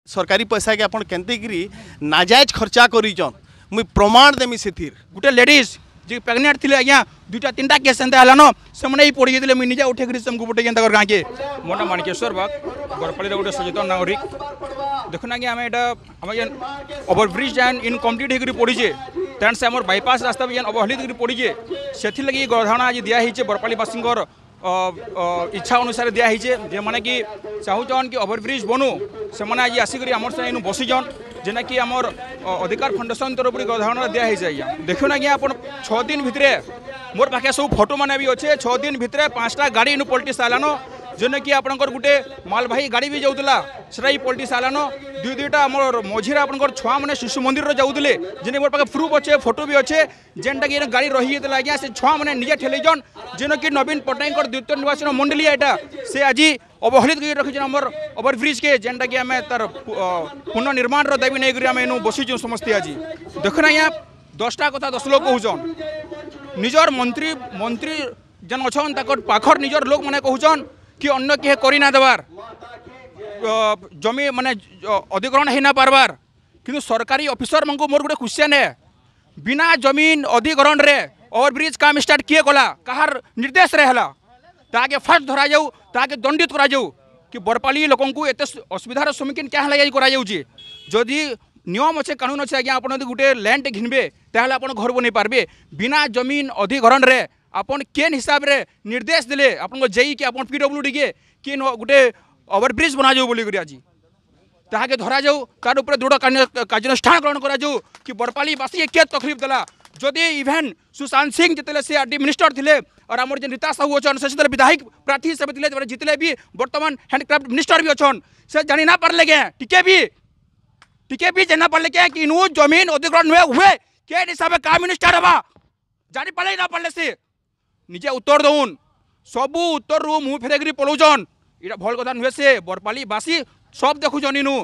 सरकारी पैसा के अपन केंतेगिरी नाजायज खर्चा करिजन मुई प्रमाण देमी सेथिर गोटे लेडीज जी प्रेगनेंट थे आज्ञा दुईटा तीन टा केस एंता हलानो से मैंने पड़ी जाते मुझे निजे उठे तुमको पटे जेनता गाँ के मोटा माणिकेश्वर बाग बरपाली गोटे सचेतन नागरिक देखुना आज्ञा आम यहाँ ओवरब्रिज जेन इनकम्प्लीट होकर पड़ीचे तेन से आम बाईपास रास्ता भी जेन अवहेलित होकर पड़ीचे से लगी गधारणा आज दिखाई बरपालीवासी इच्छा अनुसार दिखाई जे मैंने कि चाहून कि ओवरब्रिज बनू से मैंने आज आसिक आम इन बसीजन जेना कि आमर अधिकार फाउंडेशन तरफ गधारणा दिखाई आज्ञा देखुन आज्ञा आप 6 दिन भितर मोर पाखे सब फोटो मैंने भी अच्छे 6 दिन भितर 5टा गाड़ी इन पलटि सारानो जेने कि आपनकर गुटे मालवाही गाड़ी भी जाऊला से पलटि सारानो दुईटा आम मझीरे आपनकर छुआ मैंने शिशु मंदिर जाऊले जेने मोर पाखे प्रूफ अच्छे फोटो भी अच्छे जेनटा कि गाड़ी रही जाता आज्ञा से छुआ मैंने निजे ठेलीजन जेन कि नवीन पट्टनायक द्वितीय निर्वाचन मंडली यहाँ से आज अवहेलित कर रखी आमर ओवरब्रिज के जेनटा कि आम तार पुनर्निर्माण दाबी नहीं आम इन बसीचु समस्ते आज देखना यहाँ 10टा कथा 10 लोग कहून निजर मंत्री मंत्री जेन अच्छन पाखर निजर लोक मैंने कहून कि अन्य किए करना देवार जमी माने अधिग्रहण हो ना पार्बार किंतु सरकारी ऑफिसर मन को मोर गोटे क्वेश्चन है बिना जमीन अधिग्रहण रे ओवरब्रिज काम स्टार्ट किए कला कहार निर्देश रे हला ताके फास्ट धरा जाऊ ताके दंडित करा जाऊ कि बरपाली लोक को एत असुविधार सम्मुखीन क्या करा जाउची जदि नियम अच्छे कानून अच्छे आज्ञा आप गोटे लैंड घिनबे ताहले आप घर बन पारबे बिना जमीन अधिग्रहण रे आपन केन हिसाब रे निर्देश दिले आपन जेई कि आपन पीडब्ल्यूडी के कि गोटे ओवरब्रिज बना जाऊ बोली आज ताके धरा जाऊ तार ऊपर दृढ़ कार्यानुष्ठान ग्रहण करा जाऊ कि बरपालीवासी के तकलीफ देला जदि इवेन सुशांत सिंह जितने से आरडी मिनिस्टर थे और आम रीता साहू अच्छन से विधायक प्रार्थी हिसाब से जितने भी बर्तमान हैंडक्राफ्ट मिनिस्टर भी अच्छन से जानी ना पारे क्या टिके भी जाना पारे क्या कि इनू जमीन अधिग्रहण हुए के हिसाब से का मिनिस्टर हवा जानी पारे ना पारे से निजे उत्तर दौन सबू उत्तर रू मुँह फेरेक पलाउन यहाँ भल कथा नुहे से बरपालीवासी सब देखुन इनू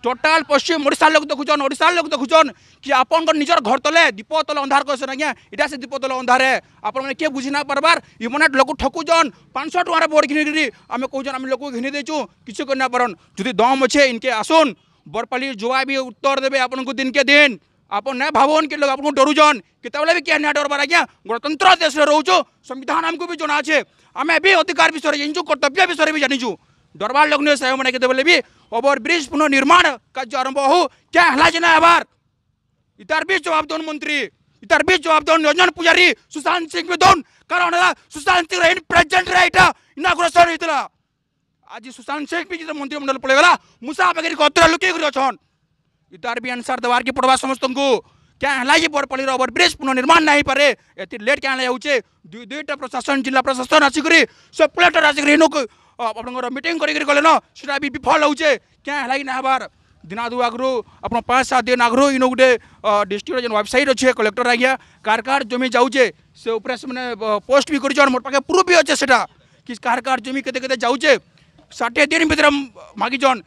टोटाल पश्चिम ओडिशा लोग देखुन ओडिशा लोग देखुन कि आपन निजर घर तले दीप तले अंधार कहसन आज्ञा इटा से दीप तले अंधार है आपने किए बुझी ना पार्बार इमनेट लोग ठकुन 500 टकर बोर्ड घिनी आम कहून आम लोग घिनी देचु किसी करना पारन जुदी दम अच्छे इनके आसुन बरपाली जुआ भी उत्तर देवे आपन को दिन के दिन आप न भावन कि लोग आपको डरुजन केतबले भी क्या डरबार आज्ञा गणतंत्र देश में रोचु संविधान आमको भी जना अच्छे आम भी अधिकार विषय जानचु कर्तव्य विषय भी जानीचु डरबार लोग नहीं सहयोग मैंने केतबले भी ओवरब्रिज पुनर्निर्माण कार्य आरंभ हो क्या हला जना आबार इतार भी जवाब दौन मंत्री इतार भी जवाब दौन रंजन पुजारी सुशांत सिंह भी दौन कारण सुशांत सिंह इन प्रेजेंट रहा इनाग्रेशन होता आज सुशांत सिंह भी मंत्रिमंडल पड़ेगा मुसा पाखे कतरा लुक अच्छन इतार भी आंसर देवार के पड़वा समस्त को क्या है ये बरपाली ओवरब्रिज पुनर्निर्माण नहीं पारे एति लेट क्या होचे दुईटा प्रशासन जिला प्रशासन आसिक सेपरेटर आसिक आप मीटिंग करन से भी विफल होचे क्या है ना हबार दिनादु आगु आप 5-7 दिन आगु इन गोटे डिस्ट्रिक्ट जो वेबसाइट अच्छे कलेक्टर आज्ञा कार जमी जाऊे से उपरे से मैंने पोस्ट भी कर मोर पाखे प्रूफ भी अच्छे से कि कार जमी केते जाऊे 60 दिन भर मागिजन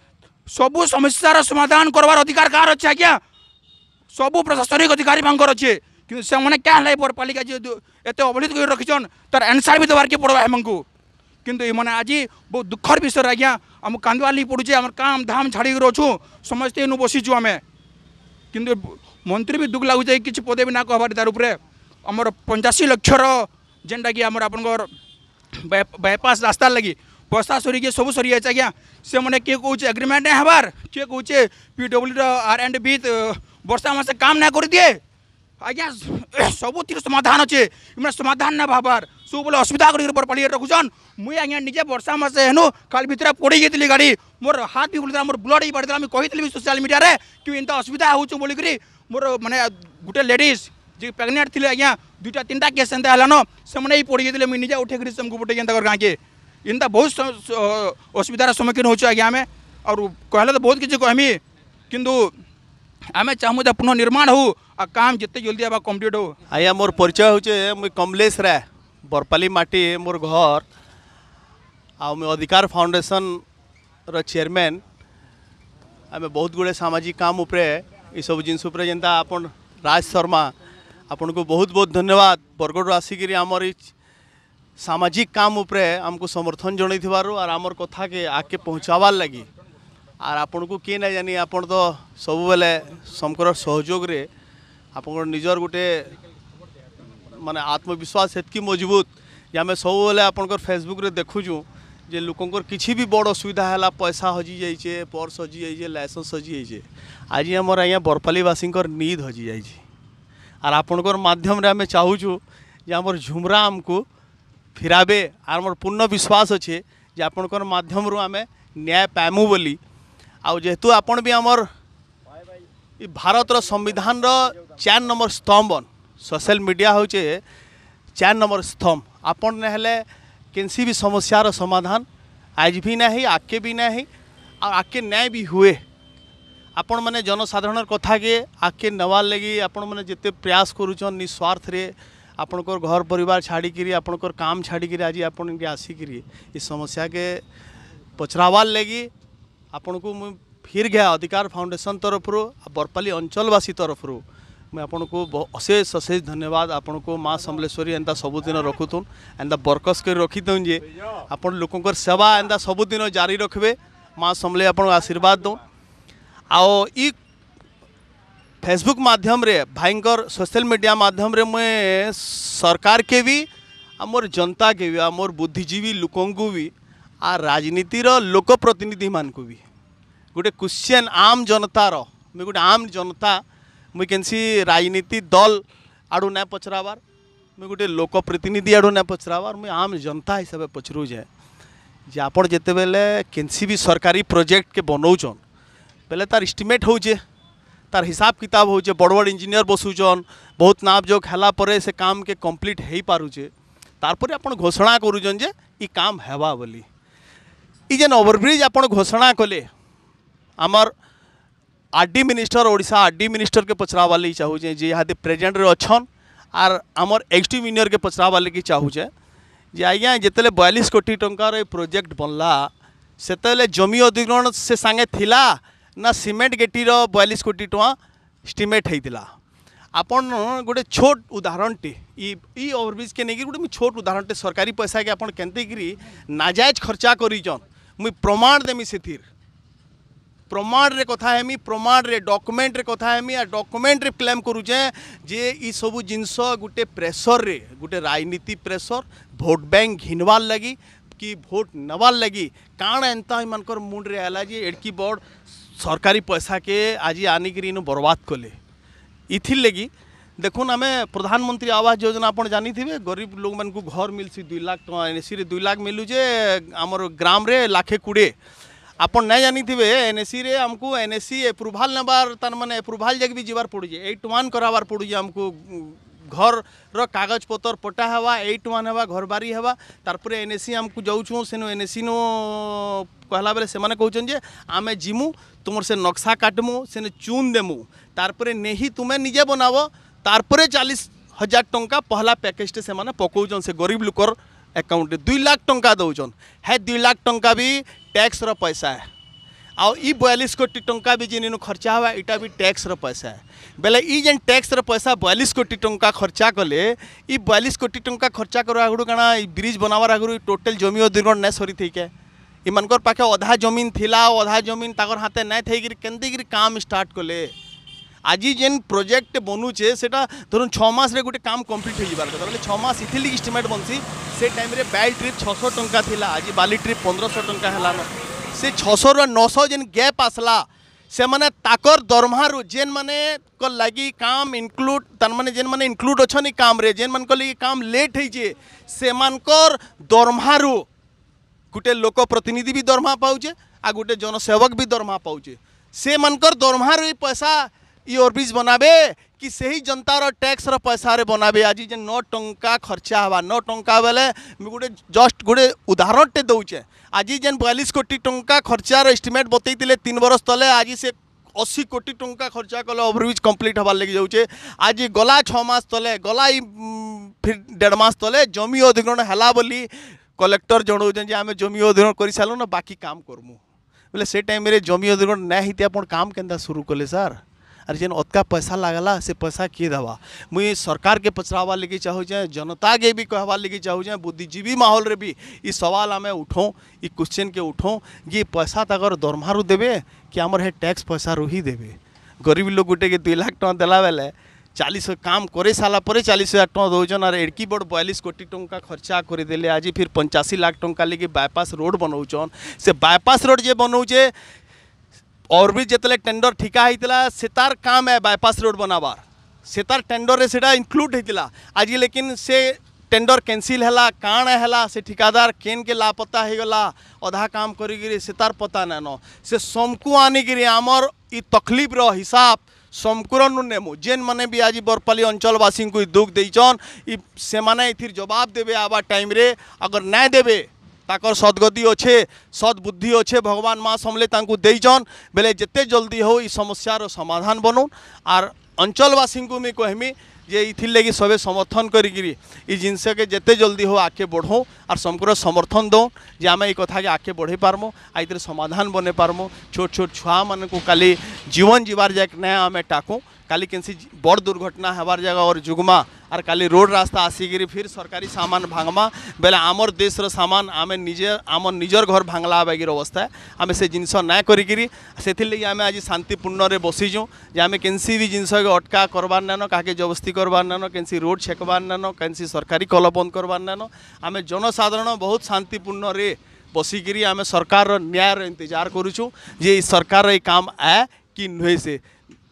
सबू समस्यार समाधान करवार अधिकार कार अच्छे आज्ञा सबू प्रशासनिक अधिकारी मांगर अच्छे कि से मैंने क्या है बरपालिका एत अवहेलित कर रखीन तार आंसर भी देवार के पड़वा हमको किंतु ये आज बहुत दुखर विषय आज्ञा आम कांदवाली पड़ुचे आम काम धाम छाड़ी अच्छु समस्ते इन बसीचु आम किंतु मंत्री भी दुख लगुचे कि पदे भी ना कहबार तार उपरे आमर 85 लक्षर जेनटा कि आमर आपनकर बाईपास रास्ता लगी पैसा सरी सब सरी जाए आज्ञा से मैंने किए कहे एग्रीमेंट नहीं हबार किए कहे पीडब्ल्यू R&B वर्षा मासे काम ना कर दिए आज्ञा सबुतिर समाधान अच्छे इमने समाधान ना भाबार सब बोले असुविधा कर बरपाली रखुन मुई आज्ञा निजे वर्षा मासे हेनु काल भितर पड़ी गई गाड़ी मोर हाथ भी बोलता मोर ब्लड ही पड़ता कही सोशल मीडिया रे कि इनता असुविधा हो बोलिक मोर माने गोटे लेडीज जी प्रेगनेंट थे आज्ञा दुईटा तीन टा केस एंता हलानो से मैंने पड़ी गई मुझे निजे उठे तुमको पटे जेनता गाँ के इनता बहुत असुविधार सम्मुखीन हो आज्ञा आम और कहले तो बहुत किसी कहमी किंतु आम चाहूँ पुनर्निर्माण हो आ काम जिते जल्दी आबा कंप्लीट हो आया मोर परिचय होचे मुई कमलेश राय बरपाली माटी मोर घर आ अधिकार फाउंडेशन रो चेयरमैन आम बहुत गुड़े सामाजिक काम उपरे ये सब जिनस उपरे जेनता आपन राज शर्मा आपन को बहुत बहुत धन्यवाद बरगढ़ आसिक आमर सामाजिक काम उपरे आमको समर्थन जन और आमर कथा के आगे पहुँचावार लगी आर आपन को किए ना जानी आपन तो सब बेले समकर सहयोग रे आपन निजर गोटे माने आत्मविश्वास हेतकी मजबूत जे आम सब बेले आपन फेसबुक रे देखुचु जे लोकंकर किसी भी बड़ असुविधा है पैसा हजि जाइए पर्स हजि जाइए लाइसेंस हजि जाइए आज आमर आज्ञा बरपालीवासी नींद हजि जाइए आर आपणकर माध्यम रे आम चाहूँ जे आमर झुमरा आमको फिराबे आर मोर पूर्ण विश्वास अच्छे जे आपणकर माध्यम आम न्याय पाइमु बोली आउ जेहेतु आपण भी आमर भारत संविधान 4 नंबर स्तंभ सोशल मीडिया होचे 4 नंबर स्तंभ आपण नहले किसी भी समस्यार समाधान आज भी नहीं आगे भी नहीं और आगे न्याय भी हुए आपण मैंने जनसाधारण कथा के आगे नवार लगी आपण मैंने जिते प्रयास करुचन निस्वार्थ रे आपणकर घर परिवार छाड़िकी आपणकर काम छाड़िकी आज आपण आसिकी इस समस्या के पचरावार लगी आपण को मुझे फिर गया अधिकार फाउंडेशन तरफ बरपाली अंचलवासी तरफ मैं आपन को अशेष अशेष धन्यवाद आपन को माँ समलेश्वरी एंता सबुदिन रखुथुन एंता बरकस कर रखीथुन जे आपन लोकंकर सेवा एंता सबुदिन जारी रखबे माँ समले आपन आशीर्वाद दो आओ ई फेसबुक माध्यम रे भाईंकर सोशल मीडिया माध्यम रे मैं सरकार के भी आमर जनता के भी आमर बुद्धिजीवी लोकं को भी आ राजनीतिर लोक प्रतिनिधि मान को भी गोटे क्वेश्चन आम जनतार मैं गोटे आम जनता मुई केनसी राजनीति दल आड़ू ना पचराबार मुई गोटे लोक प्रतिनिधि आड़ू ना पचराबार मुई आम जनता हिसाब से पचरू जाए जे आपड़ जिते बेले केनसी भी सरकारी प्रोजेक्ट के बनौछन बेले तार एस्टिमेट होचे तार हिसाब किताब होचे बड़ बड़ इंजीनियर बसुचन बहुत नाप जोक हैला परे से काम के कंप्लीट हो पारुचे तारपरे आपण घोषणा करूचन जे ई काम हेबा बोली ई जेन ओवरब्रिज आपण घोषणा कले आमर RD minister Odisha RD minister के पचरावा लगी चाहूचे जे यहाँ प्रेजेंट रे अच्छन आर आमर एक्सट्रीम इंजीनियर के पचरावा लगी चाहूचे जे आज्ञा जिते 42 कोटी टंकार प्रोजेक्ट बनला से जमी अधिग्रहण से सांगे थिला ना सीमेंट गेटीर 42 कोटी टଙ୍କା एस्टिमेट होता आपन गोटे छोट उदाहरणटे ई ओवरब्रिज के नहीं गोटे छोट उदाहरणटे सरकारी पैसा के आपन केनते नाजायज खर्चा करिचन मुई प्रमाण देमी से प्रमाण रे कथा हेमी प्रमाण रे डॉक्यूमेंट रे कथा हेमी आ डॉक्यूमेंट रे क्लेम करूचे जे ई सब जिनस गोटे प्रेसर रे गोटे राजनीति प्रेसर भोट बैंक घिनवार लगी कि भोट नवार लगी काण एंता मनकर मुंड रे आला जे एडकी बड़ सरकारी पैसा के आज आनिक इनु बर्बाद कले इथिर लगी देखुन आम प्रधानमंत्री आवास योजना आपन जानी थे गरीब लोग मन को घर मिलसी 2 लाख टका एनएसी रे 2 लाख मिलुजे आमर ग्राम रे लाखे 20 आपन नहीं जानी थे एनएसी रे हमको एनएसी एप्रुवाल नबार तार माने एप्रुवाल जग भी जीवार पड़ुजे 8:1 कराबार पड़ुजे हमको घर रो कागज पतर पटा हवा 8:1 हवा घर बारी हवा तारपरे एनएसी हमको जाऊँ सेनो एनएसी नो कहला बेले से माने कहउछन जे आमे जिमु तुमर से नक्शा काटमु से चून देमु तारपरे नहीं तुम्हें निजे बनाव तारपरे 40,000 टंका पहला पैकेज से माने पकौछन से गरीब लोकर अकाउंट 2 लाख टंका दौन है 2 लाख टंका भी टैक्स रो पैसा है आउ ई 42 कोटी टंका भी जिन खर्चा हुआ इटा भी टैक्स रो पैसा है बेले ई जेन टैक्स रो पैसा 42 कोटी टंका खर्चा कले ई 42 कोटी टंका खर्चा कर आगु काना ब्रिज बनावार आगु टोटल जमी अधिग्रहण नहीं सरी थी क्या इमानकर पाखे अधा जमीन थिला अधा जमीन ताकर हाथे नहीं थी केनते काम स्टार्ट कले आज जेन प्रोजेक्ट बनुचे सेटा धरुन 6 मास रे गोटे काम कंप्लीट हो जिबार कथा बोले 6 मास इथिली एस्टिमेट बनसी से टाइम रे बैल ट्रिप 600 टंका थिला आज बाली ट्रिप 1500 टंका हला से 600 रो 900 जेन गैप आसला से माने ताकर दरमहा रो जेन माने को लगी काम इंक्लूड तन माने जेन माने इंक्लूड अछनी काम रे जेन मन को लगी काम लेट होई जे से मानकर दरमहा रो गोटे लोक प्रतिनिधि भी दरमहा पाउचे आ गोटे जनसेवक भी दरमहा पाउचे से मानकर दरमहा रो पैसा ई ओवरब्रिज बनाबे कि सही जनतार टैक्स रो पैसा रे बनाबे आज जे 9 टंका खर्चा हवा 9 टंका बेले गोटे जस्ट गोटे उदाहरण टे दउचे आज जेन 42 कोटी टंका खर्चार एस्टिमेट बतैतिले 3 बरस तले आज से 80 कोटी टंका खर्चा कले ओवरब्रिज कंप्लीट हबार लगी जाउचे आज गला 6 मास तले गला फिर 1.5 मास तले जमी अधिग्रहण हला बोली कलेक्टर जणाउछन जे आमे जमी अधिग्रहण करि सालु ना बाकी काम करमु बोले से टाइम रे जमी अधिग्रहण ना हिते आपण काम केंदा शुरू कले सर आर जेन अतका पैसा लागला से पैसा किए दवा। मुई सरकार के पचरावा लगे चाहूँ, जनता के भी कहवा लगे चाहूँ, बुद्धिजीवी माहौल रे भी ये सवाल आम उठाऊँ, ये क्वेश्चन के उठाऊँ ये पैसा तक दरमारू देवे कि आमर है टैक्स पैसा रू ही देवे। गरीब लोग गोटे के 2 लाख टଙ୍କା देला बेले 40 काम करे सारा पर 40,000 टଙ୍କା दौन और एड़की बड़ 42 कोटी टଙ୍କା खर्चा करदेले। आज फिर 85 लाख टଙ୍କା लेके बायपास रोड बनाऊन। से बायपास रोड जे बनाऊे और भी जितने टेंडर ठिका होता से तार काम है बायपास रोड बनाबार, से तार टेंडर रे सेटा इंक्लूड होता। आज लेकिन से टेंडर कैंसिल है काण है से ठिकादार केन के लापता हो गला अधा काम करी से तार पता नाइन से समकु आनिकी आमर इ तकलीफ रो हिसाब समकुर नेमु जेन मैंने भी आज बरपाली अंचलवासी को दुख देचन से माने इथिर जवाब देवे आबा टाइम रे। अगर नहीं देवे ताकर सदगति अच्छे सदबुद्धि अच्छे भगवान माँ समले तांकु देचन बेले जिते जल्दी हो इस समस्यार समाधान बनून। और अंचलवासी को मुझे कहमी जे इथिर लगी सबे समर्थन करी जिनस के जिते जल्दी हो आगे बढ़ो और समग्र समर्थन दो जे आम कथा के आगे बढ़े पारमु आ इधर समाधान बने पारमु। छोट छोट छुआ मान को काली जीवन जीवार जाए ना आम टाकू काली केंसी बड़ दुर्घटना हबार जगह और जुगमा और काली रोड रास्ता आसिकी फिर सरकारी सामान भांगमा बेले आमर देश रो सामान आम निजे आम निजर घर भांगला बागिर अवस्था है। आम से जिनस ना करी से आम आज शांतिपूर्ण रे बसीचु जे आम केंसी भी जिनस के अटका करबार नान क्या जबरदस्ती करबार नान केंसी रोड छेकबार नान केंसी सरकारी कल बंद करबार नान। आम जनसाधारण बहुत शांतिपूर्ण रे बसिकी आम सरकार न्याय इंतजार करुचु जे सरकार ये काम आए कि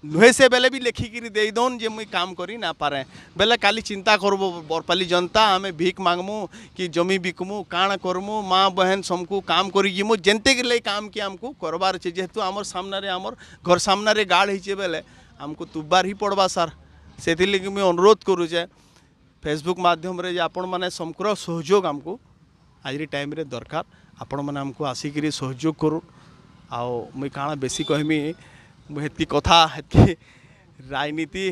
नुहे से बेले भी लेखिकी दे दौन जे मुई काम करी ना पारे बेले काली चिंता करबो बरपाली जनता आमे भीख मांगमु कि जमी बिकमु काण करमु माँ बहन समकु काम करी जिमु जेनते के लिए काम कि आमको करबार छे। जेहेतु आमर सामने रे आमर घर सामने रे गाड़ होइछे बेले आमको तुबार ही पड़बा सर से मुझे अनुरोध करुचे फेसबुक माध्यम रे जे आपण माने समग्र सहयोग आमको आज टाइम रे दरकार आपण माने आमको आसिकी सहयोग करू। आओ मुई काଣା बेसी कहमी हेतकी कथा हेतकी राजनीति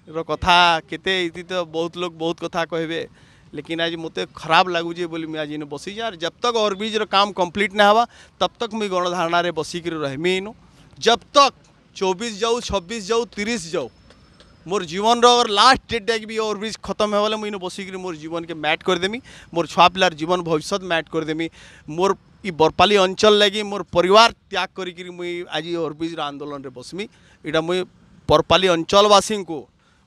रो कथा केते इति तो बहुत लोग बहुत कथा कहबे लेकिन आज मते खराब लगुचे बोली मुझे आज इन बसी यार जब तक ओवरब्रिज रो काम कंप्लीट ना हवा तब तक मुई गणधारणा रे बसिकी रहमी इनु जब तक 24 जाऊ 26 जाऊ 30 जाऊ मोर जीवन रो लास्ट डेट भी ओवरब्रिज खत्म है वाले मुझे बसिकी मोर जीवन के मैट करदेमी मोर छुआ पिलार जीवन भविष्य मैट करदेमी मोर ई बरपाली अंचल लगी मोर परिवार त्याग करी मुई आज ओवरब्रिज आंदोलन रे बसमी। इटा मुई बरपाली अंचलवासी को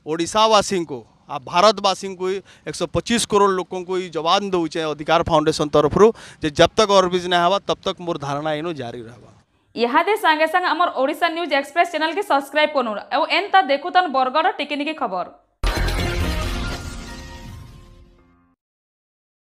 ओडिशावासी को आ भारतवासी को 125 करोड़ लोगों को जवाब दौचे अधिकार फाउंडेशन तरफ जे जब तक ओवरब्रिज ना हवा तब तक मोर धारणा इनो जारी रहबा। इहादे संगे संग हमर ओडिशा न्यूज एक्सप्रेस चैनल के सब्सक्राइब करूँ और एनता देखुतन बरगड़ टिकिनिकी खबर।